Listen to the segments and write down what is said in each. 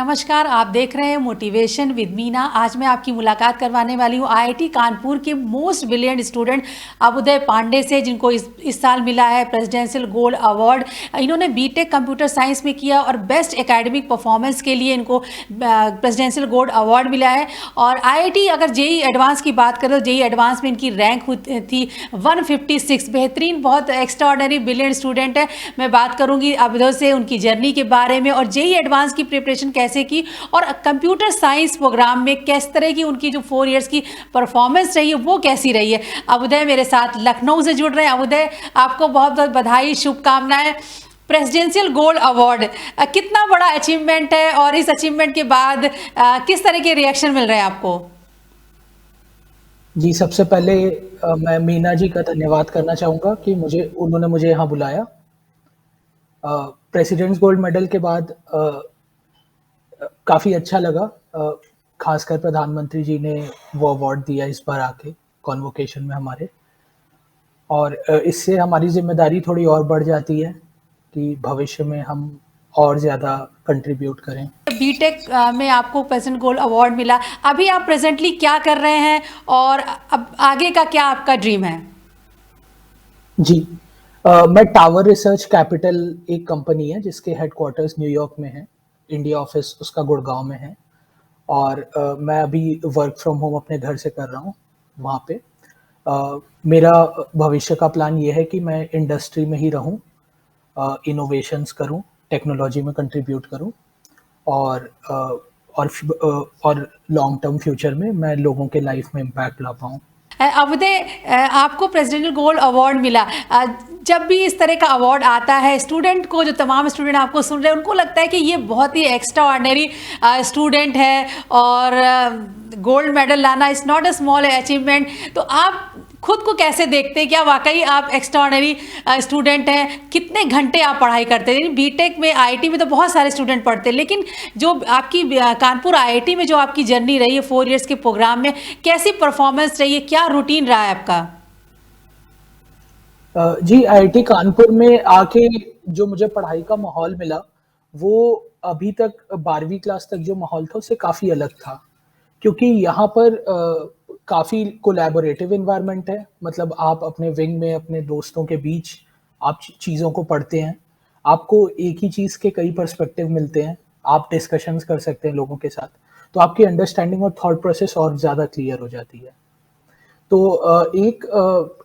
नमस्कार, आप देख रहे हैं मोटिवेशन विद मीना। आज मैं आपकी मुलाकात करवाने वाली हूँ आईआईटी कानपुर के मोस्ट ब्रिलियंट स्टूडेंट अभुदय पांडे से, जिनको इस साल मिला है प्रेसिडेंशियल गोल्ड अवार्ड। इन्होंने बीटेक कंप्यूटर साइंस में किया और बेस्ट एकेडमिक परफॉर्मेंस के लिए इनको प्रेसिडेंशियल गोल्ड अवार्ड मिला है। और आईआईटी अगर जेई एडवांस की बात करें तो जेई एडवांस में इनकी रैंक थी 156। बेहतरीन, बहुत एक्स्ट्राऑर्डिनरी ब्रिलियंट स्टूडेंट है। मैं बात करूँगी अभुदय से उनकी जर्नी के बारे में और जेई एडवांस की प्रिपरेशन कैसे की और कंप्यूटर साइंस प्रोग्राम में किस तरह की उनकी जो 4 इयर्स की परफॉर्मेंस रही है वो कैसी रही है। अभुदय मेरे साथ लखनऊ से जुड़ रहे हैं। अभुदय, आपको बहुत बहुत बधाई, शुभकामनाएं। प्रेसिडेंशियल गोल्ड अवार्ड कितना बड़ा अचीवमेंट है और इस अचीवमेंट के बाद किस तरह के रिएक्शन मिल रहे हैं आपको? जी, सबसे पहले मैं मीना जी का धन्यवाद करना चाहूँगा कि उन्होंने मुझे यहाँ बुलाया। प्रेसिडेंट्स गोल्ड मेडल के बाद काफ़ी अच्छा लगा। खासकर प्रधानमंत्री जी ने वो अवार्ड दिया इस बार आके कॉन्वोकेशन में हमारे, और इससे हमारी जिम्मेदारी थोड़ी और बढ़ जाती है कि भविष्य में हम और ज़्यादा कंट्रीब्यूट करें। बीटेक में आपको प्रेसिडेंट गोल्ड अवार्ड मिला, अभी आप प्रेजेंटली क्या कर रहे हैं और अब आगे का क्या आपका ड्रीम है? जी, मैं टावर रिसर्च कैपिटल एक कंपनी है जिसके हेडक्वार्टर्स न्यूयॉर्क में है, इंडिया ऑफिस उसका गुड़गांव में है, और मैं अभी वर्क फ्रॉम होम अपने घर से कर रहा हूँ वहाँ पे। मेरा भविष्य का प्लान ये है कि मैं इंडस्ट्री में ही रहूँ, इनोवेशंस करूँ, टेक्नोलॉजी में कंट्रीब्यूट करूँ, और और लॉन्ग टर्म फ्यूचर में मैं लोगों के लाइफ में इम्पैक्ट ला पाऊँ। अभुदय, आपको प्रेसिडेंशियल गोल्ड अवार्ड मिला। जब भी इस तरह का अवार्ड आता है, स्टूडेंट को, जो तमाम स्टूडेंट आपको सुन रहे हैं, उनको लगता है कि ये बहुत ही एक्स्ट्रा ऑर्डिनरी स्टूडेंट है और गोल्ड मेडल लाना is not a small achievement. तो आप खुद को कैसे देखते हैं? क्या वाकई आप एक्स्ट्रा ऑर्डिनरी स्टूडेंट हैं? कितने घंटे आप पढ़ाई करते हैं? बीटेक में, आईआईटी में तो बहुत सारे स्टूडेंट पढ़ते हैं, लेकिन जो आपकी कानपुर आईआईटी में जो आपकी जर्नी रही है 4 इयर्स के प्रोग्राम में, कैसी परफॉर्मेंस रही है, क्या रूटीन रहा है आपका? जी, आईआईटी कानपुर में आके जो मुझे पढ़ाई का माहौल मिला, वो अभी तक 12वीं क्लास तक जो माहौल था उससे काफ़ी अलग था। क्योंकि यहाँ पर काफ़ी कोलैबोरेटिव एनवायरनमेंट है, मतलब आप अपने विंग में अपने दोस्तों के बीच आप चीज़ों को पढ़ते हैं, आपको एक ही चीज़ के कई पर्सपेक्टिव मिलते हैं, आप डिस्कशंस कर सकते हैं लोगों के साथ, तो आपकी अंडरस्टैंडिंग और थॉट प्रोसेस और ज़्यादा क्लियर हो जाती है। तो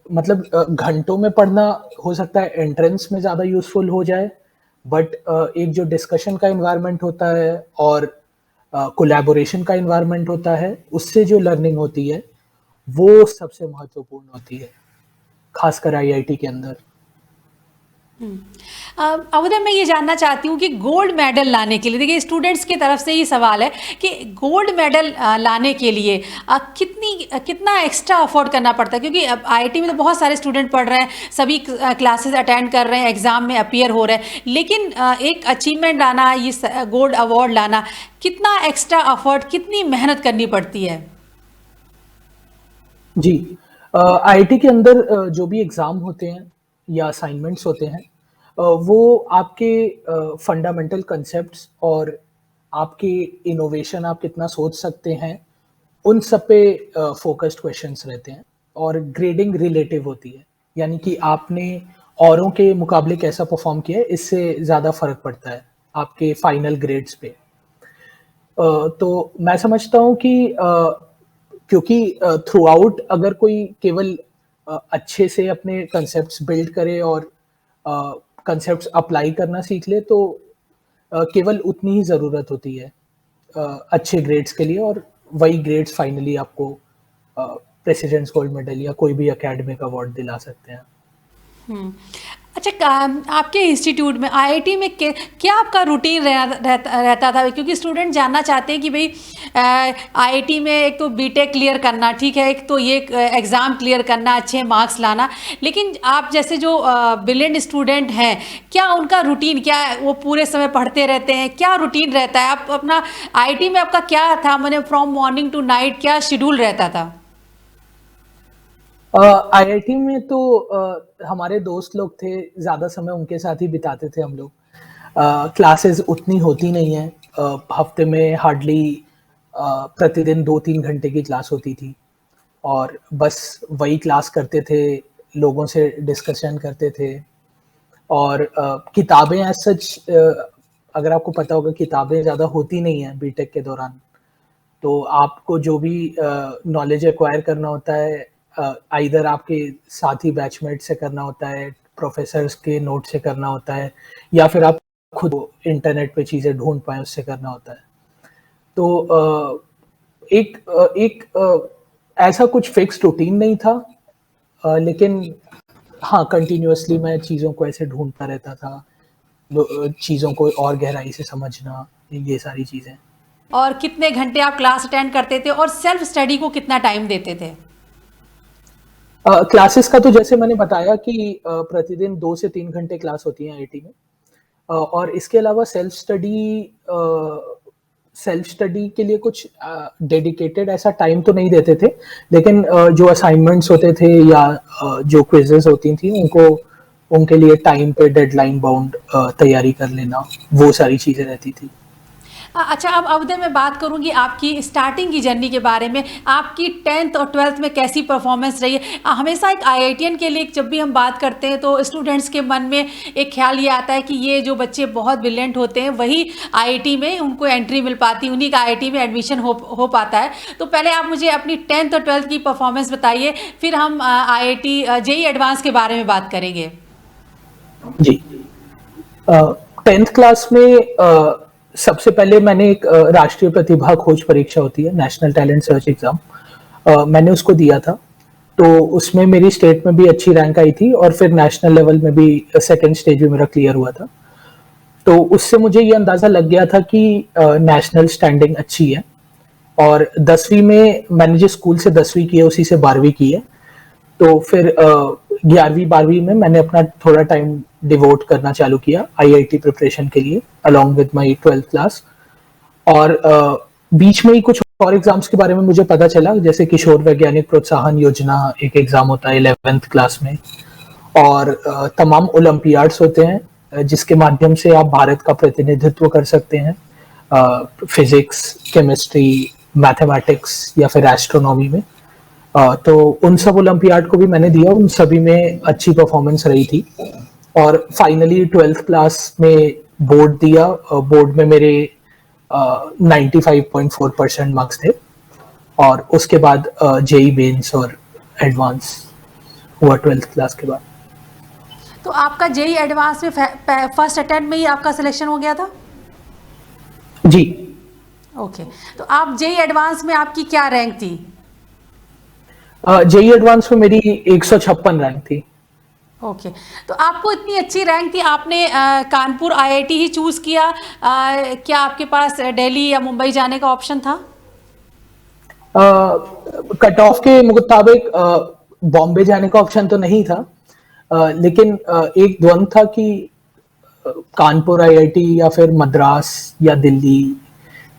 मतलब घंटों में पढ़ना हो सकता है एंट्रेंस में ज़्यादा यूज़फुल हो जाए, बट एक जो डिस्कशन का एनवायरनमेंट होता है और कोलैबोरेशन का एनवायरनमेंट होता है, उससे जो लर्निंग होती है, वो सबसे महत्वपूर्ण होती है, खासकर आईआईटी के अंदर। अवधि, मैं ये जानना चाहती हूँ कि गोल्ड मेडल लाने के लिए, देखिए स्टूडेंट्स की तरफ से ही सवाल है कि गोल्ड मेडल लाने के लिए कितना एक्स्ट्रा अफोर्ड करना पड़ता है? क्योंकि अब आईआईटी में तो बहुत सारे स्टूडेंट पढ़ रहे हैं, सभी क्लासेस अटेंड कर रहे हैं, एग्जाम में अपीयर हो रहे हैं, लेकिन एक अचीवमेंट लाना, ये गोल्ड अवार्ड लाना, कितना एक्स्ट्रा अफोर्ड, कितनी मेहनत करनी पड़ती है? जी, आईआईटी के अंदर जो भी एग्ज़ाम होते हैं या असाइनमेंट्स होते हैं, वो आपके फंडामेंटल कॉन्सेप्ट्स और आपके इनोवेशन, आप कितना सोच सकते हैं, उन सब पे फ़ोकस्ड क्वेश्चंस रहते हैं, और ग्रेडिंग रिलेटिव होती है। यानी कि आपने औरों के मुकाबले कैसा परफ़ॉर्म किया है, इससे ज़्यादा फ़र्क पड़ता है आपके फाइनल ग्रेड्स पे। तो मैं समझता हूँ कि क्योंकि थ्रू आउट अगर कोई केवल अच्छे से अपने कंसेप्ट्स बिल्ड करे और कंसेप्ट्स अप्लाई करना सीख ले, तो केवल उतनी ही ज़रूरत होती है अच्छे ग्रेड्स के लिए, और वही ग्रेड्स फाइनली आपको प्रेसिडेंट्स गोल्ड मेडल या कोई भी एकेडमिक अवार्ड दिला सकते हैं। अच्छा, आपके इंस्टीट्यूट में, आईआईटी में क्या आपका रूटीन रहता था? क्योंकि स्टूडेंट जानना चाहते हैं कि भाई आईआईटी में एक तो बीटेक क्लियर करना ठीक है, एक तो ये एग्ज़ाम क्लियर करना, अच्छे मार्क्स लाना, लेकिन आप जैसे जो ब्रिलियंट स्टूडेंट हैं, क्या उनका रूटीन क्या है? वो पूरे समय पढ़ते रहते हैं? क्या रूटीन रहता है? आप अपना आईआईटी में आपका क्या था, मैंने फ्रॉम मॉर्निंग टू नाइट क्या शेड्यूल रहता था? आईआईटी में तो हमारे दोस्त लोग थे, ज़्यादा समय उनके साथ ही बिताते थे हम लोग। क्लासेस उतनी होती नहीं हैं, हफ्ते में हार्डली प्रतिदिन 2-3 घंटे की क्लास होती थी और बस वही क्लास करते थे, लोगों से डिस्कशन करते थे और किताबें एज़ सच अगर आपको पता होगा किताबें ज़्यादा होती नहीं हैं बीटेक के दौरान। तो आपको जो भी नॉलेज एक्वायर करना होता है आइदर आपके साथी बैचमेट से करना होता है, प्रोफेसर्स के नोट से करना होता है या फिर आप खुद इंटरनेट पे चीज़ें ढूँढ पाएँ उससे करना होता है। तो एक ऐसा कुछ फिक्स्ड रूटीन नहीं था लेकिन हाँ, कंटिन्यूअसली मैं चीज़ों को ऐसे ढूँढता रहता था, चीज़ों को और गहराई से समझना, ये सारी चीज़ें। और कितने घंटे आप क्लास अटेंड करते थे और सेल्फ स्टडी को कितना टाइम देते थे? क्लासेस का तो जैसे मैंने बताया कि प्रतिदिन 2 से 3 घंटे क्लास होती है आईआईटी में और इसके अलावा सेल्फ स्टडी के लिए कुछ डेडिकेटेड ऐसा टाइम तो नहीं देते थे लेकिन जो असाइनमेंट्स होते थे या जो क्विजेस होती थी उनके लिए टाइम पे डेडलाइन बाउंड तैयारी कर लेना वो सारी चीज़ें रहती थी। अच्छा, अब अवधे मैं बात करूंगी आपकी स्टार्टिंग की जर्नी के बारे में। आपकी 10th और 12th में कैसी परफॉर्मेंस रही है? हमेशा एक आईआईटीएन के लिए जब भी हम बात करते हैं तो स्टूडेंट्स के मन में एक ख्याल ये आता है कि ये जो बच्चे बहुत ब्रिलियंट होते हैं वही आईआईटी में उनको एंट्री मिल पाती है, उन्हीं का आईआईटी में एडमिशन हो पाता है। तो पहले आप मुझे अपनी 10th और 12th की परफॉर्मेंस बताइए, फिर हम आईआईटी जेईई एडवांस के बारे में बात करेंगे। जी 10th क्लास में सबसे पहले मैंने एक राष्ट्रीय प्रतिभा खोज परीक्षा होती है नेशनल टैलेंट सर्च एग्जाम, मैंने उसको दिया था। तो उसमें मेरी स्टेट में भी अच्छी रैंक आई थी और फिर नेशनल लेवल में भी सेकंड स्टेज भी मेरा क्लियर हुआ था। तो उससे मुझे ये अंदाजा लग गया था कि नेशनल स्टैंडिंग अच्छी है और 10वीं में मैंने जिस स्कूल से 10वीं की है उसी से 12वीं की है। तो फिर 11वीं 12वीं में मैंने अपना थोड़ा टाइम डिवोट करना चालू किया आईआईटी प्रिपरेशन के लिए along with my 12th class और बीच में ही कुछ और एग्जाम्स के बारे में मुझे पता चला जैसे किशोर वैज्ञानिक प्रोत्साहन योजना एक एग्जाम होता है 11th क्लास में और तमाम ओलंपियाड्स होते हैं जिसके माध्यम से आप भारत का प्रतिनिधित्व कर सकते हैं फिजिक्स, केमिस्ट्री, मैथमेटिक्स या फिर एस्ट्रोनॉमी में। तो उन सब ओलंपियाड को भी मैंने दिया, उन सभी में अच्छी परफॉर्मेंस रही थी और फाइनली 12th क्लास में बोर्ड दिया। बोर्ड में मेरे 95.4% मार्क्स थे और उसके बाद जेईई मेंस और एडवांस हुआ 12th क्लास के बाद। तो आपका जेईई एडवांस में फर्स्ट अटेम्प्ट में ही आपका सिलेक्शन हो गया था? जी। ओके, तो आप जेईई एडवांस में आपकी क्या रैंक थी? जेईई एडवांस में मेरी 156 रैंक थी। ओके, तो आपको इतनी अच्छी रैंक थी, आपने कानपुर आईआईटी ही चूज़ किया? क्या आपके पास दिल्ली या मुंबई जाने का ऑप्शन था? कट ऑफ के मुताबिक बॉम्बे जाने का ऑप्शन तो नहीं था लेकिन एक द्वंद था कि कानपुर आईआईटी या फिर मद्रास या दिल्ली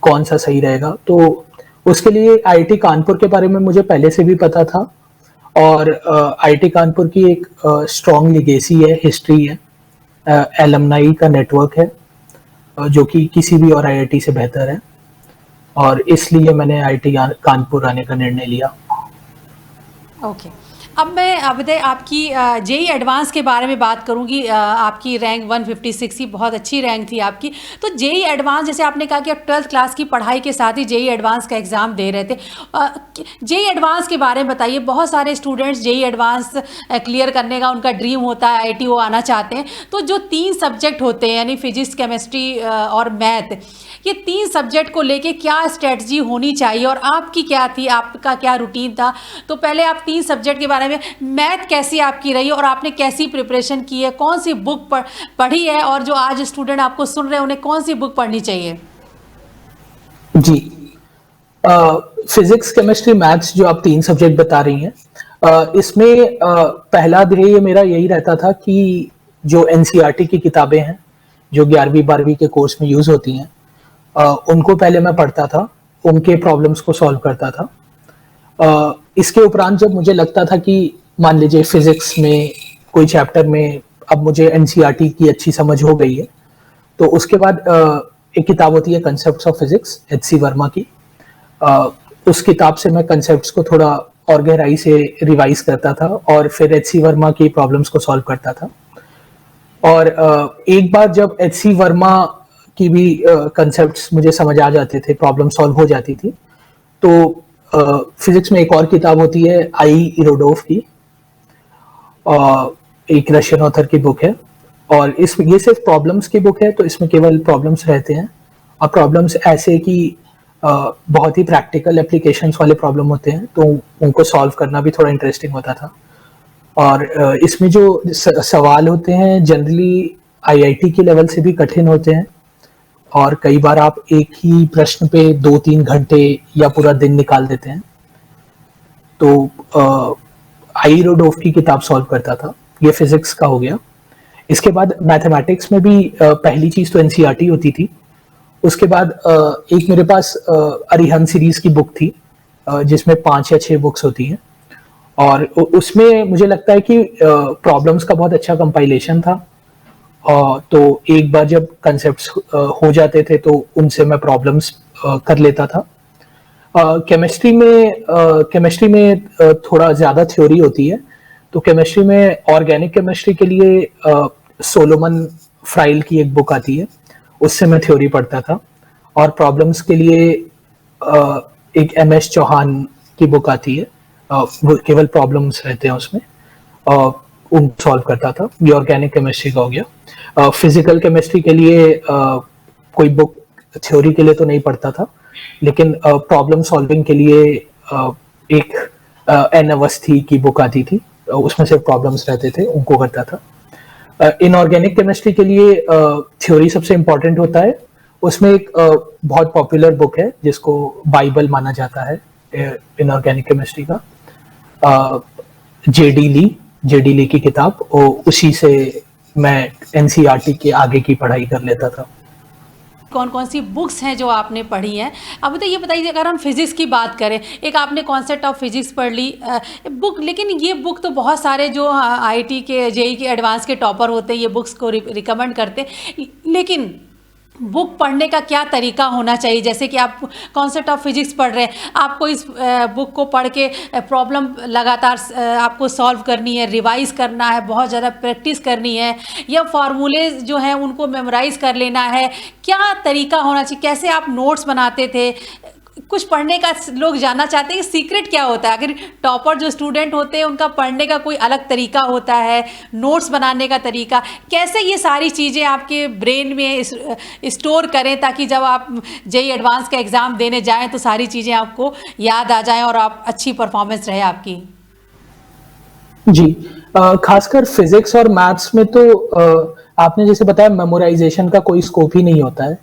कौन सा सही रहेगा। तो उसके लिए आईआईटी कानपुर के बारे में मुझे पहले से भी पता था और आईआईटी कानपुर की एक स्ट्रॉन्ग लिगेसी है, हिस्ट्री है, एलमनाई का नेटवर्क है जो कि किसी भी और आईआईटी से बेहतर है और इसलिए मैंने आईआईटी कानपुर आने का निर्णय लिया। ओके, अब मैं अवधेय आपकी जेईई एडवांस के बारे में बात करूंगी। आपकी रैंक 156 की बहुत अच्छी रैंक थी आपकी। तो जेईई एडवांस जैसे आपने कहा कि आप 12th क्लास की पढ़ाई के साथ ही जेईई एडवांस का एग्ज़ाम दे रहे थे। जेईई एडवांस के बारे में बताइए। बहुत सारे स्टूडेंट्स जेईई एडवांस क्लियर करने का उनका ड्रीम होता है, आईआईटी वो आना चाहते हैं। तो जो 3 सब्जेक्ट होते हैं यानी फिजिक्स, केमिस्ट्री और मैथ, ये 3 सब्जेक्ट को लेके क्या स्ट्रेटजी होनी चाहिए और आपकी क्या थी, आपका क्या रूटीन था? तो पहले आप 3 सब्जेक्ट के बारे में, मैथ कैसी आपकी रही और आपने कैसी प्रिपरेशन की है, कौन सी बुक पढ़ी है और जो आज स्टूडेंट आपको सुन रहे हैं उन्हें कौन सी बुक पढ़नी चाहिए? जी, फिजिक्स, केमिस्ट्री, मैथ्स जो आप 3 सब्जेक्ट बता रही हैं इसमें पहला ध्येय मेरा यही रहता था कि जो एनसीईआरटी की किताबें हैं जो 11वीं 12वीं के कोर्स में यूज होती हैं उनको पहले मैं पढ़ता था, उनके प्रॉब्लम्स को सॉल्व करता था। इसके उपरांत जब मुझे लगता था कि मान लीजिए फिजिक्स में कोई चैप्टर में अब मुझे एनसीईआरटी की अच्छी समझ हो गई है तो उसके बाद एक किताब होती है कंसेप्ट्स ऑफ फिजिक्स, एच.सी. वर्मा की। उस किताब से मैं कंसेप्ट्स को थोड़ा और गहराई से रिवाइज करता था और फिर एच.सी. वर्मा की प्रॉब्लम्स को सॉल्व करता था। और एक बार जब एच.सी. वर्मा की भी कंसेप्ट्स मुझे समझ आ जाते थे, प्रॉब्लम सॉल्व हो जाती थी, तो फिजिक्स में एक और किताब होती है आई इरोडोव की, एक रशियन ऑथर की बुक है, और ये सिर्फ प्रॉब्लम्स की बुक है, तो इसमें केवल प्रॉब्लम्स रहते हैं, और प्रॉब्लम्स ऐसे कि बहुत ही प्रैक्टिकल एप्लीकेशंस वाले प्रॉब्लम होते हैं, तो उनको सॉल्व करना भी थोड़ा इंटरेस्टिंग होता था। और इसमें जो सवाल होते हैं जनरली आईआईटी के लेवल से भी कठिन होते हैं, और कई बार आप एक ही प्रश्न पे 2-3 घंटे या पूरा दिन निकाल देते हैं। तो आई रोडोफ की किताब सॉल्व करता था। ये फिजिक्स का हो गया। इसके बाद मैथमेटिक्स में भी पहली चीज तो एनसीईआरटी होती थी। उसके बाद एक मेरे पास अरिहंत सीरीज की बुक थी, जिसमें 5 या 6 बुक्स होती हैं, और उसमें मुझे लगता है कि प्रॉब्लम्स का बहुत अच्छा कंपाइलेशन था। तो एक बार जब कंसेप्ट्स हो जाते थे तो उनसे मैं प्रॉब्लम्स कर लेता था। केमिस्ट्री में थोड़ा ज़्यादा थ्योरी होती है, तो केमिस्ट्री में ऑर्गेनिक केमिस्ट्री के लिए सोलोमन फ्राइल की एक बुक आती है, उससे मैं थ्योरी पढ़ता था। और प्रॉब्लम्स के लिए एक एमएस चौहान की बुक आती है, वो केवल प्रॉब्लम्स रहते हैं उसमें, उन सॉल्व करता था। ये ऑर्गेनिक केमिस्ट्री का हो गया। फिजिकल केमिस्ट्री के लिए कोई बुक थ्योरी के लिए तो नहीं पढ़ता था, लेकिन प्रॉब्लम सॉल्विंग के लिए एक एन अवस्थी की बुक आती थी, उसमें सिर्फ प्रॉब्लम्स रहते थे, उनको करता था। इनऑर्गेनिक केमिस्ट्री के लिए थ्योरी सबसे इम्पोर्टेंट होता है। उसमें एक बहुत पॉपुलर बुक है जिसको बाइबल माना जाता है इनऑर्गेनिक केमिस्ट्री का, जेडी ली की किताब, और उसी से मैं एनसीईआरटी के आगे की पढ़ाई कर लेता था। कौन कौन सी बुक्स हैं जो आपने पढ़ी हैं? अब तो ये बताइए, अगर हम फिजिक्स की बात करें, एक आपने कॉन्सेप्ट ऑफ फिजिक्स पढ़ ली बुक, लेकिन ये बुक तो बहुत सारे जो आईआईटी के जेईई के एडवांस के टॉपर होते हैं ये बुक्स को रिकमेंड करते हैं, लेकिन बुक पढ़ने का क्या तरीका होना चाहिए? जैसे कि आप कॉन्सेप्ट ऑफ फिजिक्स पढ़ रहे हैं, आपको इस बुक को पढ़ के प्रॉब्लम लगातार आपको सॉल्व करनी है, रिवाइज करना है, बहुत ज़्यादा प्रैक्टिस करनी है, या फार्मूलेज जो हैं उनको मेमोराइज कर लेना है, क्या तरीका होना चाहिए? कैसे आप नोट्स बनाते थे? कुछ पढ़ने का लोग जानना चाहते हैं कि सीक्रेट क्या होता है। अगर टॉपर जो स्टूडेंट होते हैं उनका पढ़ने का कोई अलग तरीका होता है, नोट्स बनाने का तरीका, कैसे ये सारी चीज़ें आपके ब्रेन में स्टोर करें ताकि जब आप जेईई एडवांस का एग्ज़ाम देने जाएं तो सारी चीज़ें आपको याद आ जाएं और आप अच्छी परफॉर्मेंस रहे आपकी। जी, खासकर फिजिक्स और मैथ्स में तो आपने जैसे बताया मेमोराइजेशन का कोई स्कोप ही नहीं होता है।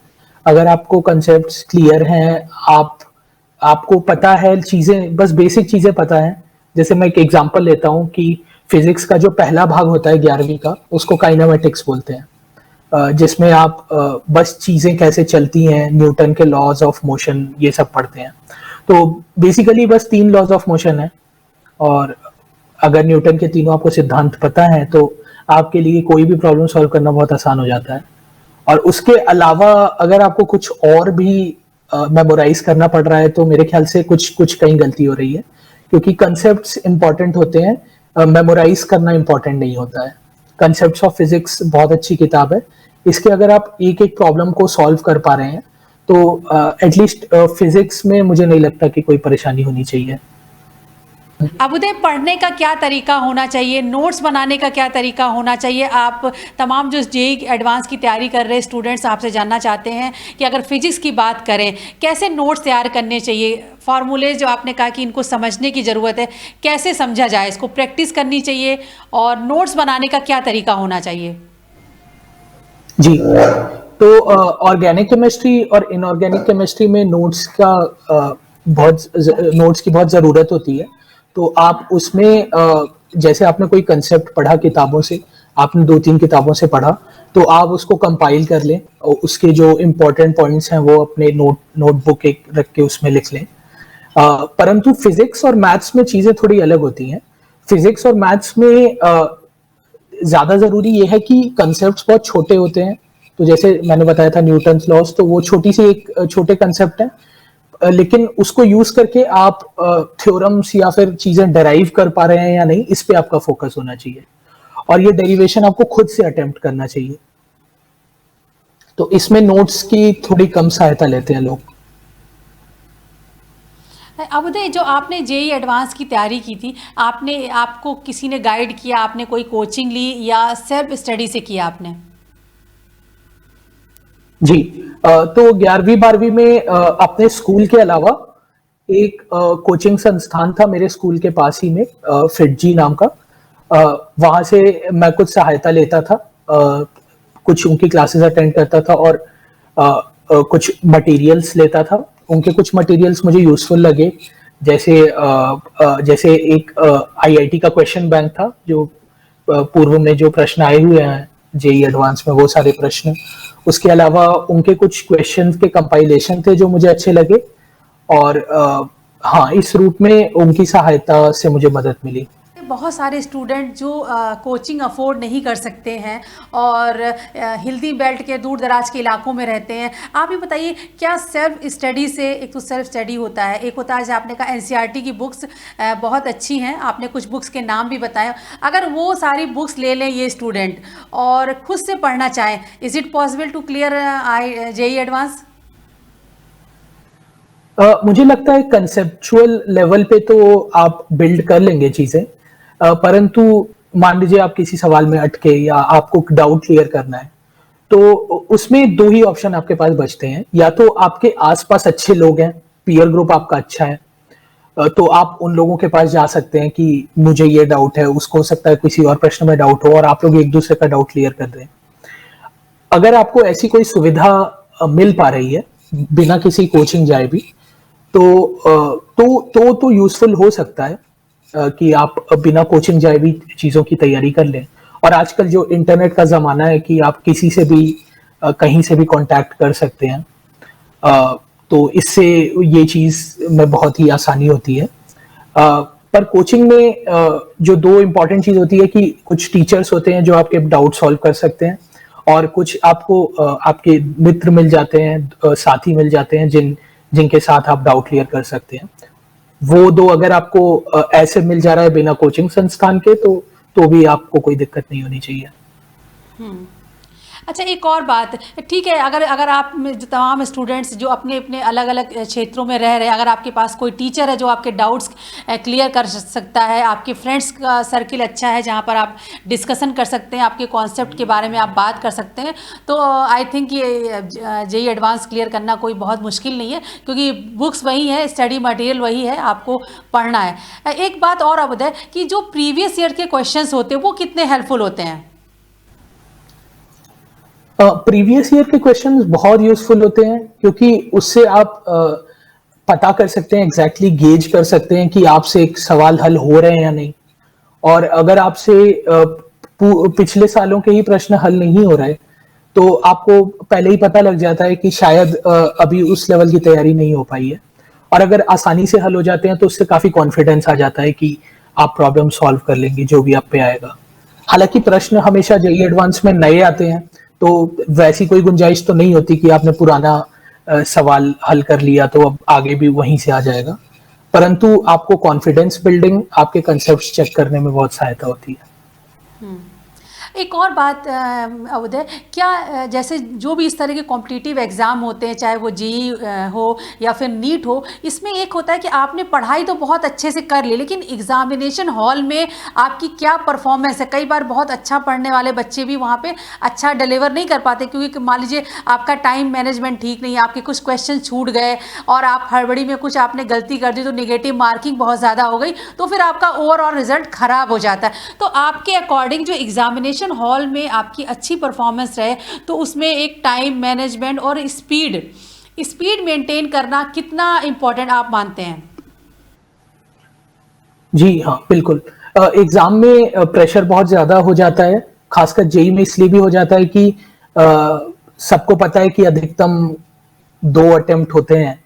अगर आपको कंसेप्ट्स क्लियर हैं, आपको पता है चीजें, बस बेसिक चीजें पता है। जैसे मैं एक एग्जांपल लेता हूँ कि फिजिक्स का जो पहला भाग होता है 11वीं का, उसको काइनेमेटिक्स बोलते हैं, जिसमें आप बस चीजें कैसे चलती हैं, न्यूटन के लॉज ऑफ मोशन, ये सब पढ़ते हैं। तो बेसिकली बस 3 लॉज ऑफ मोशन है, और अगर न्यूटन के तीनों आपको सिद्धांत पता है तो आपके लिए कोई भी प्रॉब्लम सॉल्व करना बहुत आसान हो जाता है। और उसके अलावा अगर आपको कुछ और भी मेमोराइज करना पड़ रहा है तो मेरे ख्याल से कुछ कहीं गलती हो रही है, क्योंकि कंसेप्ट्स इंपॉर्टेंट होते हैं, मेमोराइज करना इंपॉर्टेंट नहीं होता है। कंसेप्ट्स ऑफ फिजिक्स बहुत अच्छी किताब है, इसके अगर आप एक एक प्रॉब्लम को सॉल्व कर पा रहे हैं तो एटलीस्ट फिजिक्स में मुझे नहीं लगता कि कोई परेशानी होनी चाहिए। अबुदय, पढ़ने का क्या तरीका होना चाहिए, नोट्स बनाने का क्या तरीका होना चाहिए? आप तमाम जो जेईई एडवांस की तैयारी कर रहे स्टूडेंट्स आपसे जानना चाहते हैं कि अगर फिजिक्स की बात करें, कैसे नोट्स तैयार करने चाहिए? फार्मूलेज जो आपने कहा कि इनको समझने की ज़रूरत है, कैसे समझा जाए, इसको प्रैक्टिस करनी चाहिए, और नोट्स बनाने का क्या तरीका होना चाहिए? जी, तो ऑर्गेनिक केमिस्ट्री और इनऑर्गेनिक केमिस्ट्री में नोट्स की बहुत ज़रूरत होती है। तो आप उसमें जैसे आपने कोई कंसेप्ट पढ़ा किताबों से, आपने 2-3 किताबों से पढ़ा, तो आप उसको कंपाइल कर लें और उसके जो इम्पोर्टेंट पॉइंट्स हैं वो अपने नोटबुक एक रख के उसमें लिख लें। परंतु फिजिक्स और मैथ्स में चीज़ें थोड़ी अलग होती हैं। फिजिक्स और मैथ्स में ज़्यादा ज़रूरी ये है कि कंसेप्ट्स बहुत छोटे होते हैं तो जैसे मैंने बताया था न्यूटन्स लॉस, तो वो छोटी सी एक छोटे कंसेप्ट है, लेकिन उसको यूज करके आप थ्योरम्स या फिर चीजें डराइव कर पा रहे हैं या नहीं, इस पे आपका फोकस होना चाहिए। और ये डेरिवेशन आपको खुद से अटेम्प्ट करना चाहिए। तो इसमें नोट्स की थोड़ी कम सहायता लेते हैं लोग। अब उदय, जो आपने जेई एडवांस की तैयारी की थी, आपको किसी ने गाइड किया, आपने कोई कोचिंग ली या सेल्फ स्टडी से किया आपने? जी, तो 11वीं 12वीं में अपने स्कूल के अलावा एक कोचिंग संस्थान था मेरे स्कूल के पास ही में, फिटजी नाम का। वहां से मैं कुछ सहायता लेता था, कुछ उनकी क्लासेस अटेंड करता था और कुछ मटेरियल्स लेता था। उनके कुछ मटेरियल्स मुझे यूजफुल लगे, जैसे एक आईआईटी का क्वेश्चन बैंक था, जो पूर्व में जो प्रश्न आए हुए हैं जेई एडवांस में, वो सारे प्रश्न। उसके अलावा उनके कुछ क्वेश्चंस के कंपाइलेशन थे जो मुझे अच्छे लगे, और हाँ, इस रूप में उनकी सहायता से मुझे मदद मिली। बहुत सारे स्टूडेंट जो कोचिंग अफोर्ड नहीं कर सकते हैं और हिल्दी बेल्ट के दूर दराज के इलाकों में रहते हैं, आप ये बताइए, क्या सेल्फ स्टडी से, एक तो सेल्फ स्टडी होता है, एक होता है जैसे आपने कहा एनसीईआरटी की बुक्स बहुत अच्छी हैं, आपने कुछ बुक्स के नाम भी बताए, अगर वो सारी बुक्स ले लें ये स्टूडेंट और खुद से पढ़ना चाहें, is it possible to clear JEE advanced? मुझे लगता है कंसेप्चुअल लेवल पे तो आप बिल्ड कर लेंगे चीजें, परंतु मान लीजिए आप किसी सवाल में अटके या आपको डाउट क्लियर करना है, तो उसमें दो ही ऑप्शन आपके पास बचते हैं। या तो आपके आसपास अच्छे लोग हैं, पीयर ग्रुप आपका अच्छा है, तो आप उन लोगों के पास जा सकते हैं कि मुझे ये डाउट है, उसको हो सकता है किसी और प्रश्न में डाउट हो, और आप लोग एक दूसरे का डाउट क्लियर कर दें। अगर आपको ऐसी कोई सुविधा मिल पा रही है बिना किसी कोचिंग जाए भी, तो यूजफुल हो सकता है कि आप बिना कोचिंग जाए भी चीजों की तैयारी कर लें। और आजकल जो इंटरनेट का जमाना है कि आप किसी से भी कहीं से भी कांटेक्ट कर सकते हैं, तो इससे ये चीज में बहुत ही आसानी होती है। पर कोचिंग में जो दो इम्पोर्टेंट चीज होती है कि कुछ टीचर्स होते हैं जो आपके डाउट सॉल्व कर सकते हैं, और कुछ आपको आपके मित्र मिल जाते हैं, साथी मिल जाते हैं जिनके साथ आप डाउट क्लियर कर सकते हैं। वो दो अगर आपको ऐसे मिल जा रहा है बिना कोचिंग संस्थान के, तो भी आपको कोई दिक्कत नहीं होनी चाहिए। अच्छा, एक और बात, ठीक है, अगर आप जो तमाम स्टूडेंट्स जो अपने अपने अलग अलग क्षेत्रों में रह रहे हैं, अगर आपके पास कोई टीचर है जो आपके डाउट्स क्लियर कर सकता है, आपके फ्रेंड्स का सर्किल अच्छा है जहां पर आप डिस्कशन कर सकते हैं, आपके कॉन्सेप्ट के बारे में आप बात कर सकते हैं, तो आई थिंक ये जेई एडवांस क्लियर करना कोई बहुत मुश्किल नहीं है, क्योंकि बुक्स वही है, स्टडी मटेरियल वही है, आपको पढ़ना है। एक बात और अब है कि जो प्रीवियस ईयर के क्वेश्चंस होते हैं वो कितने हेल्पफुल होते हैं? प्रीवियस ईयर के क्वेश्चंस बहुत यूजफुल होते हैं, क्योंकि उससे आप पता कर सकते हैं, एग्जैक्टली गेज कर सकते हैं कि आपसे एक सवाल हल हो रहे हैं या नहीं। और अगर आपसे पिछले सालों के ही प्रश्न हल नहीं हो रहे, तो आपको पहले ही पता लग जाता है कि शायद अभी उस लेवल की तैयारी नहीं हो पाई है। और अगर आसानी से हल हो जाते हैं तो उससे काफी कॉन्फिडेंस आ जाता है कि आप प्रॉब्लम सॉल्व कर लेंगे जो भी आप पे आएगा। हालांकि प्रश्न हमेशा जेई एडवांस में नए आते हैं, तो वैसी कोई गुंजाइश तो नहीं होती कि आपने पुराना सवाल हल कर लिया तो अब आगे भी वहीं से आ जाएगा, परंतु आपको कॉन्फिडेंस बिल्डिंग, आपके कंसेप्ट्स चेक करने में बहुत सहायता होती है। एक और बात उदय, क्या जैसे जो भी इस तरह के कॉम्पिटिटिव एग्ज़ाम होते हैं, चाहे वो जेई हो या फिर नीट हो, इसमें एक होता है कि आपने पढ़ाई तो बहुत अच्छे से कर ली, लेकिन एग्जामिनेशन हॉल में आपकी क्या परफॉर्मेंस है। कई बार बहुत अच्छा पढ़ने वाले बच्चे भी वहाँ पे अच्छा डिलीवर नहीं कर पाते, क्योंकि मान लीजिए आपका टाइम मैनेजमेंट ठीक नहीं है, आपके कुछ क्वेश्चन छूट गए और आप हड़बड़ी में कुछ आपने गलती कर दी, तो नेगेटिव मार्किंग बहुत ज़्यादा हो गई, तो फिर आपका ओवरऑल रिजल्ट ख़राब हो जाता है। तो आपके अकॉर्डिंग जो एग्जामिनेशन हॉल में आपकी अच्छी परफॉर्मेंस रहे, तो उसमें एक टाइम मैनेजमेंट और स्पीड मेंटेन करना कितना इंपॉर्टेंट आप मानते हैं? जी हाँ, बिल्कुल। एग्जाम में प्रेशर बहुत ज्यादा हो जाता है, खासकर जेई में इसलिए भी हो जाता है कि सबको पता है कि अधिकतम 2 अटेम्प्ट होते हैं,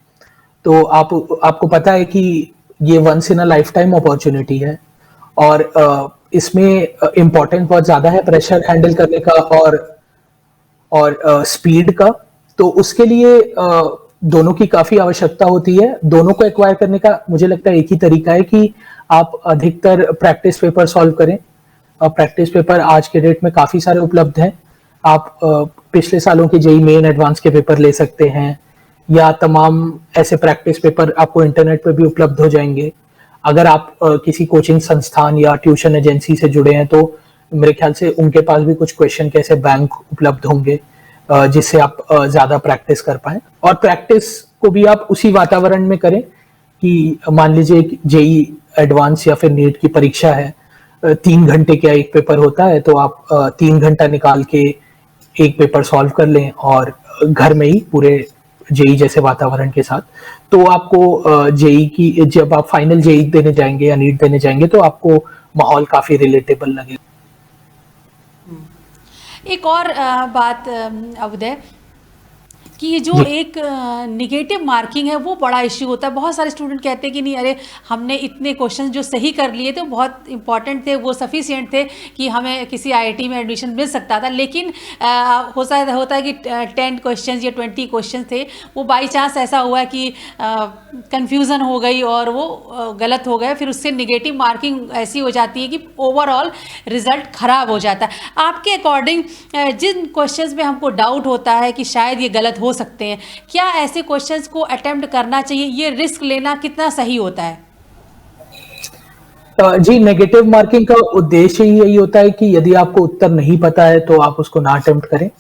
तो आपको पता है कि ये once in a lifetime opportunity है, और इसमें इम्पोर्टेंट बहुत ज्यादा है प्रेशर हैंडल करने का, और और स्पीड का। तो उसके लिए दोनों की काफी आवश्यकता होती है। दोनों को एक्वायर करने का मुझे लगता है एक ही तरीका है कि आप अधिकतर प्रैक्टिस पेपर सॉल्व करें। प्रैक्टिस पेपर आज के डेट में काफी सारे उपलब्ध हैं। आप पिछले सालों के जेई मेन एडवांस के पेपर ले सकते हैं, या तमाम ऐसे प्रैक्टिस पेपर आपको इंटरनेट पर भी उपलब्ध हो जाएंगे। अगर आप किसी कोचिंग संस्थान या ट्यूशन एजेंसी से जुड़े हैं तो मेरे ख्याल से उनके पास भी कुछ क्वेश्चन कैसे बैंक उपलब्ध होंगे, जिससे आप ज्यादा प्रैक्टिस कर पाए। और प्रैक्टिस को भी आप उसी वातावरण में करें कि मान लीजिए जेई एडवांस या फिर नीट की परीक्षा है, 3 घंटे का एक पेपर होता है, तो आप 3 घंटा निकाल के एक पेपर सॉल्व कर लें और घर में ही पूरे जेई जैसे वातावरण के साथ। तो आपको जेई की जब आप फाइनल जेई देने जाएंगे या नीट देने जाएंगे तो आपको माहौल काफी रिलेटेबल लगेगा। एक और बात अवधय, कि ये जो एक निगेटिव मार्किंग है वो बड़ा इश्यू होता है। बहुत सारे स्टूडेंट कहते हैं कि नहीं, अरे हमने इतने क्वेश्चन जो सही कर लिए थे बहुत इंपॉर्टेंट थे, वो सफिशिएंट थे कि हमें किसी आईआईटी में एडमिशन मिल सकता था, लेकिन होता है कि 10 क्वेश्चन या 20 क्वेश्चन थे, वो बाई चांस ऐसा हुआ कि कन्फ्यूज़न हो गई और वो गलत हो गए, फिर उससे निगेटिव मार्किंग ऐसी हो जाती है कि ओवरऑल रिजल्ट ख़राब हो जाता है। आपके अकॉर्डिंग जिन क्वेश्चंस में हमको डाउट होता है कि शायद ये गलत हो सकते हैं, क्या ऐसे क्वेश्चंस को अटेम्प्ट करना चाहिए? ये रिस्क लेना कितना सही होता है? जी, नेगेटिव मार्किंग का उद्देश्य ही यही होता है कि यदि आपको उत्तर नहीं पता है तो आप उसको ना अटेम्प्ट करें।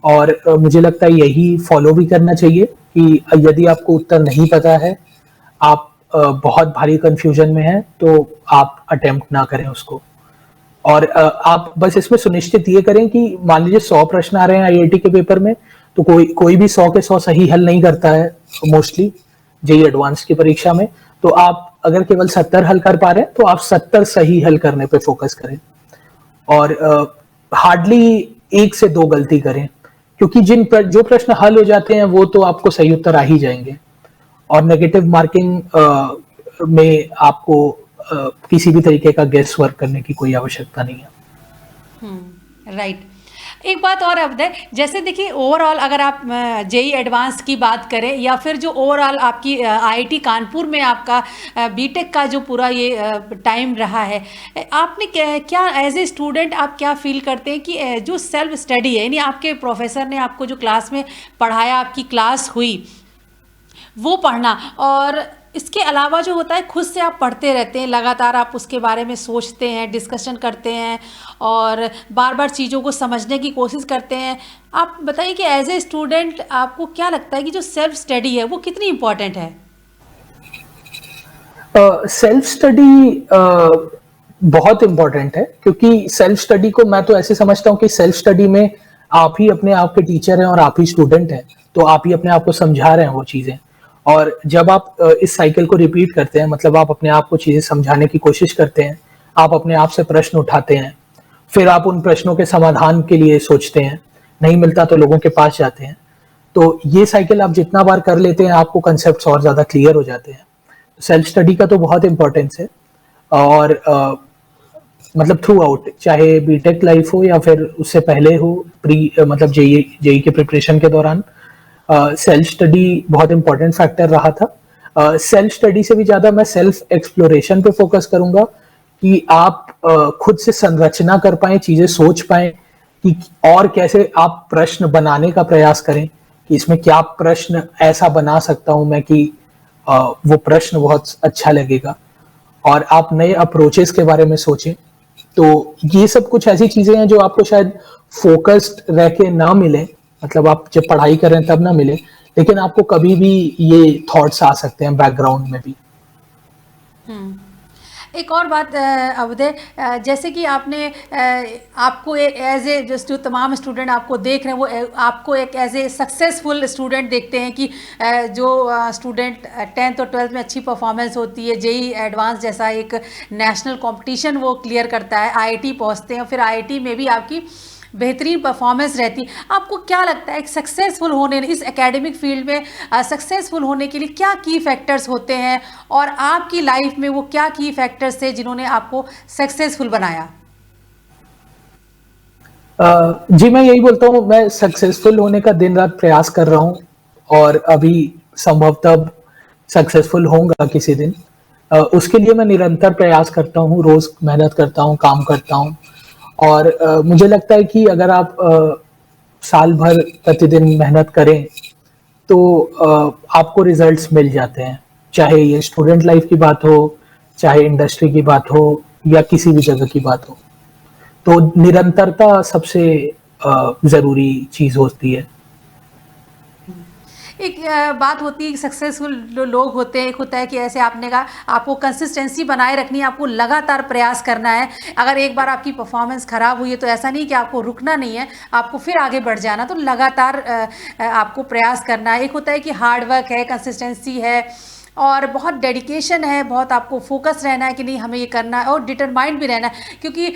और मुझे लगता है यही फॉलो भी करना चाहिए कि यदि आपको उत्तर नहीं पता है, आप बहुत भारी कंफ्यूजन में हैं, तो आप अटेम्प्ट ना करें उसको। और आप बस इसमें सुनिश्चित ये करें कि मान लीजिए 100 प्रश्न आ रहे हैं आईआईटी के पेपर में, तो कोई भी 100 के 100 सही हल नहीं करता है मोस्टली जेई एडवांस की परीक्षा में। तो आप अगर केवल 70 हल कर पा रहे हैं तो आप 70 सही हल करने पे फोकस करें और हार्डली 1 से 2 गलती करें, क्योंकि जो प्रश्न हल हो जाते हैं वो तो आपको सही उत्तर आ ही जाएंगे। और नेगेटिव मार्किंग में आपको किसी भी तरीके का गेस वर्क करने की कोई आवश्यकता नहीं है। राइट। एक बात और अवधय, जैसे देखिए ओवरऑल अगर आप जेई एडवांस की बात करें या फिर जो ओवरऑल आपकी आईआईटी कानपुर में आपका बीटेक का जो पूरा ये टाइम रहा है, आपने क्या एज ए स्टूडेंट आप क्या फील करते हैं कि जो सेल्फ स्टडी है, यानी आपके प्रोफेसर ने आपको जो क्लास में पढ़ाया, आपकी क्लास हुई वो पढ़ना, और इसके अलावा जो होता है खुद से आप पढ़ते रहते हैं, लगातार आप उसके बारे में सोचते हैं, डिस्कशन करते हैं और बार बार चीज़ों को समझने की कोशिश करते हैं। आप बताइए कि एज ए स्टूडेंट आपको क्या लगता है कि जो सेल्फ स्टडी है वो कितनी इम्पोर्टेंट है? सेल्फ स्टडी बहुत इम्पोर्टेंट है, क्योंकि सेल्फ स्टडी को मैं तो ऐसे समझता हूँ कि सेल्फ स्टडी में आप ही अपने आप के टीचर हैं और आप ही स्टूडेंट हैं, तो आप ही अपने आप को समझा रहे हैं वो चीज़ें। और जब आप इस साइकिल को रिपीट करते हैं, मतलब आप अपने आप को चीजें समझाने की कोशिश करते हैं, आप अपने आप से प्रश्न उठाते हैं, फिर आप उन प्रश्नों के समाधान के लिए सोचते हैं, नहीं मिलता तो लोगों के पास जाते हैं, तो ये साइकिल आप जितना बार कर लेते हैं आपको कंसेप्ट्स और ज्यादा क्लियर हो जाते हैं। सेल्फ स्टडी का तो बहुत इंपॉर्टेंस है। और मतलब थ्रू आउट, चाहे बीटेक लाइफ हो या फिर उससे पहले हो, मतलब जेई के प्रिपरेशन के दौरान सेल्फ स्टडी बहुत इंपॉर्टेंट फैक्टर रहा था। सेल्फ स्टडी से भी ज्यादा मैं सेल्फ एक्सप्लोरेशन पे फोकस करूंगा कि आप खुद से संरचना कर पाए, चीजें सोच पाए कि और कैसे आप प्रश्न बनाने का प्रयास करें कि इसमें क्या प्रश्न ऐसा बना सकता हूं मैं कि वो प्रश्न बहुत अच्छा लगेगा, और आप नए अप्रोचेस के बारे में सोचें। तो ये सब कुछ ऐसी चीजें हैं जो आपको शायद फोकस्ड रह के ना मिले, मतलब आप जब पढ़ाई कर रहे हैं तब ना मिले, लेकिन आपको कभी भी ये थॉट्स आ सकते हैं बैकग्राउंड में भी। एक और बात अवधय, जैसे कि आपने आपको एज ए जो तमाम स्टूडेंट आपको देख रहे हैं वो आपको एक एज ए सक्सेसफुल स्टूडेंट देखते हैं कि जो स्टूडेंट 10th और 12th में अच्छी परफॉर्मेंस होती है, जेई एडवांस जैसा एक नेशनल कंपटीशन वो क्लियर करता है, आईआईटी पहुंचते हैं, फिर आईआईटी में भी आपकी बेहतरीन परफॉर्मेंस रहती है। आपको क्या लगता है एक सक्सेसफुल होने, इस एकेडमिक फील्ड में सक्सेसफुल होने के लिए क्या की फैक्टर्स होते हैं, और आपकी लाइफ में वो क्या की फैक्टर्स थे जिन्होंने आपको सक्सेसफुल बनाया? जी, मैं यही बोलता हूँ, मैं सक्सेसफुल होने का दिन-रात प्रयास कर रहा हूँ और अभी संभवतः सक्सेसफुल होऊँगा किसी दिन। उसके लिए मैं निरंतर प्रयास करता हूँ, रोज़ मेहनत करता हूँ, काम करता हूँ और मुझे लगता है कि अगर आप साल भर प्रतिदिन मेहनत करें, तो आपको रिज़ल्ट्स मिल जाते हैं। चाहे ये स्टूडेंट लाइफ़ की बात हो, चाहे इंडस्ट्री की बात हो या किसी भी जगह की बात हो। तो निरंतरता सबसे ज़रूरी चीज़ होती है। एक बात होती है कि सक्सेसफुल जो लोग होते हैं, एक होता है कि ऐसे आपने कहा आपको कंसिस्टेंसी बनाए रखनी है, आपको लगातार प्रयास करना है। अगर एक बार आपकी परफॉर्मेंस खराब हुई है तो ऐसा नहीं कि आपको रुकना नहीं है, आपको फिर आगे बढ़ जाना, तो लगातार आपको प्रयास करना है। एक होता है कि हार्ड वर्क है, कंसिस्टेंसी है और बहुत डेडिकेशन है, बहुत आपको फोकस रहना है कि नहीं हमें ये करना है और डिटरमाइंड भी रहना है, क्योंकि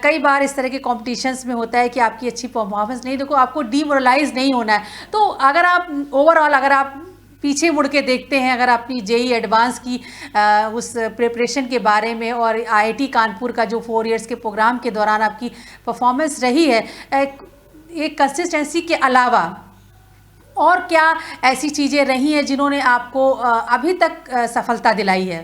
कई बार इस तरह के कॉम्पिटिशन्स में होता है कि आपकी अच्छी परफॉर्मेंस नहीं, देखो आपको डीमोरलाइज नहीं होना है। तो अगर आप ओवरऑल अगर आप पीछे मुड़ के देखते हैं, अगर अपनी जेई एडवांस की उस प्रिपरेशन के बारे में और आईआईटी कानपुर का जो 4 इयर्स के प्रोग्राम के दौरान आपकी परफॉर्मेंस रही है, एक कंसिस्टेंसी के अलावा और क्या ऐसी चीज़ें रही हैं जिन्होंने आपको अभी तक सफलता दिलाई है?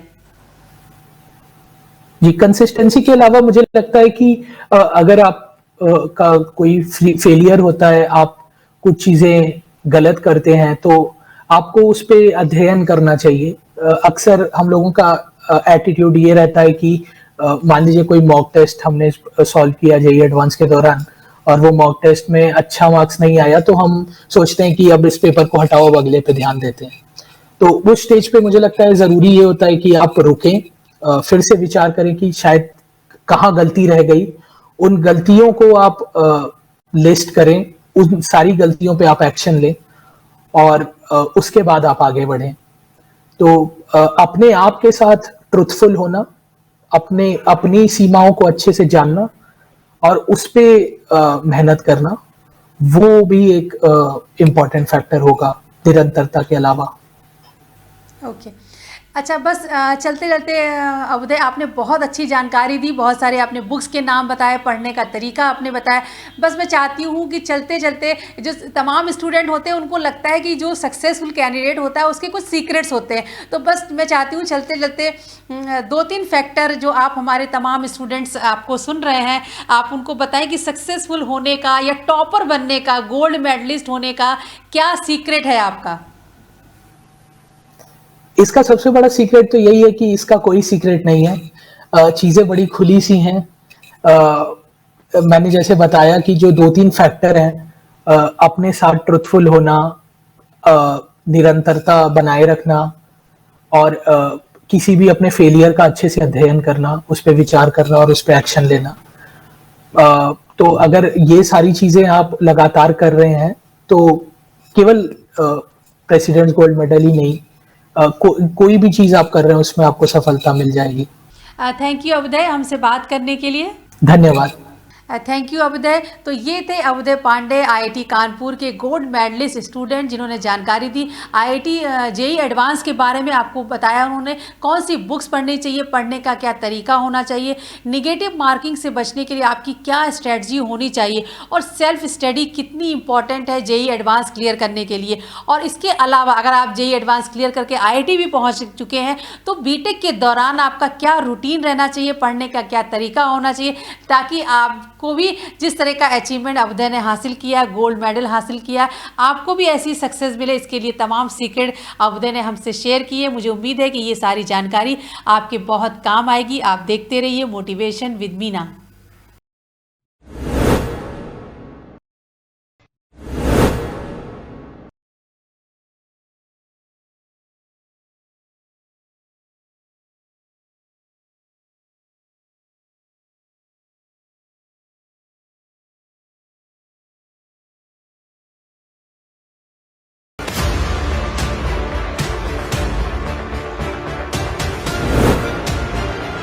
जी, कंसिस्टेंसी के अलावा मुझे लगता है कि अगर आप का कोई फेलियर होता है, आप कुछ चीज़ें गलत करते हैं, तो आपको उस पे अध्ययन करना चाहिए। अक्सर हम लोगों का एटीट्यूड ये रहता है कि मान लीजिए कोई मॉक टेस्ट हमने सॉल्व किया जेईई एडवांस के दौरान और वो मॉक टेस्ट में अच्छा मार्क्स नहीं आया, तो हम सोचते हैं कि अब इस पेपर को हटाओ, अब अगले पे ध्यान देते हैं। तो उस स्टेज पे मुझे लगता है ज़रूरी ये होता है कि आप रुकें, फिर से विचार करें कि शायद कहाँ गलती रह गई, उन गलतियों को आप लिस्ट करें, उन सारी गलतियों पे आप एक्शन लें और उसके बाद आप आगे बढ़ें। तो अपने आप के साथ ट्रुथफुल होना, अपनी सीमाओं को अच्छे से जानना और उस पे मेहनत करना, वो भी एक इम्पॉर्टेंट फैक्टर होगा निरंतरता के अलावा। ओके। अच्छा, बस चलते-चलते अभ्युदय, आपने बहुत अच्छी जानकारी दी, बहुत सारे आपने बुक्स के नाम बताए, पढ़ने का तरीका आपने बताया। बस मैं चाहती हूँ कि चलते-चलते जो तमाम स्टूडेंट होते हैं उनको लगता है कि जो सक्सेसफुल कैंडिडेट होता है उसके कुछ सीक्रेट्स होते हैं। तो बस मैं चाहती हूँ चलते-चलते 2-3 फैक्टर जो आप हमारे तमाम स्टूडेंट्स आपको सुन रहे हैं, आप उनको बताएँ कि सक्सेसफुल होने का या टॉपर बनने का, गोल्ड मेडलिस्ट होने का क्या सीक्रेट है आपका? इसका सबसे बड़ा सीक्रेट तो यही है कि इसका कोई सीक्रेट नहीं है। चीज़ें बड़ी खुली सी हैं। मैंने जैसे बताया कि जो 2-3 फैक्टर हैं, अपने साथ ट्रुथफुल होना, निरंतरता बनाए रखना और किसी भी अपने फेलियर का अच्छे से अध्ययन करना, उस पे विचार करना और उस पे एक्शन लेना। तो अगर ये सारी चीज़ें आप लगातार कर रहे हैं, तो केवल प्रेसिडेंट्स गोल्ड मेडल ही नहीं, कोई भी चीज़ आप कर रहे हैं उसमें आपको सफलता मिल जाएगी। थैंक यू अभ्युदय हमसे बात करने के लिए। धन्यवाद। Thank you Abhyudaya. तो ये थे अभ्युदय पांडे, आईआईटी कानपुर के गोल्ड मेडलिस्ट स्टूडेंट, जिन्होंने जानकारी दी आईआईटी जेईई एडवांस के बारे में। आपको बताया उन्होंने कौन सी बुक्स पढ़नी चाहिए, पढ़ने का क्या तरीका होना चाहिए, निगेटिव मार्किंग से बचने के लिए आपकी क्या स्ट्रेटजी होनी चाहिए और सेल्फ स्टडी कितनी इंपॉर्टेंट है जेईई एडवांस क्लियर करने के लिए। और इसके अलावा अगर आप जेईई एडवांस क्लियर करके आईआईटी भी पहुँच चुके हैं तो बीटेक के दौरान आपका क्या रूटीन रहना चाहिए, पढ़ने का क्या तरीका होना चाहिए, ताकि आप को भी जिस तरह का अचीवमेंट अभ्युदय ने हासिल किया, गोल्ड मेडल हासिल किया, आपको भी ऐसी सक्सेस मिले। इसके लिए तमाम सीक्रेट अभ्युदय ने हमसे शेयर किए। मुझे उम्मीद है कि ये सारी जानकारी आपके बहुत काम आएगी। आप देखते रहिए मोटिवेशन विद मीना।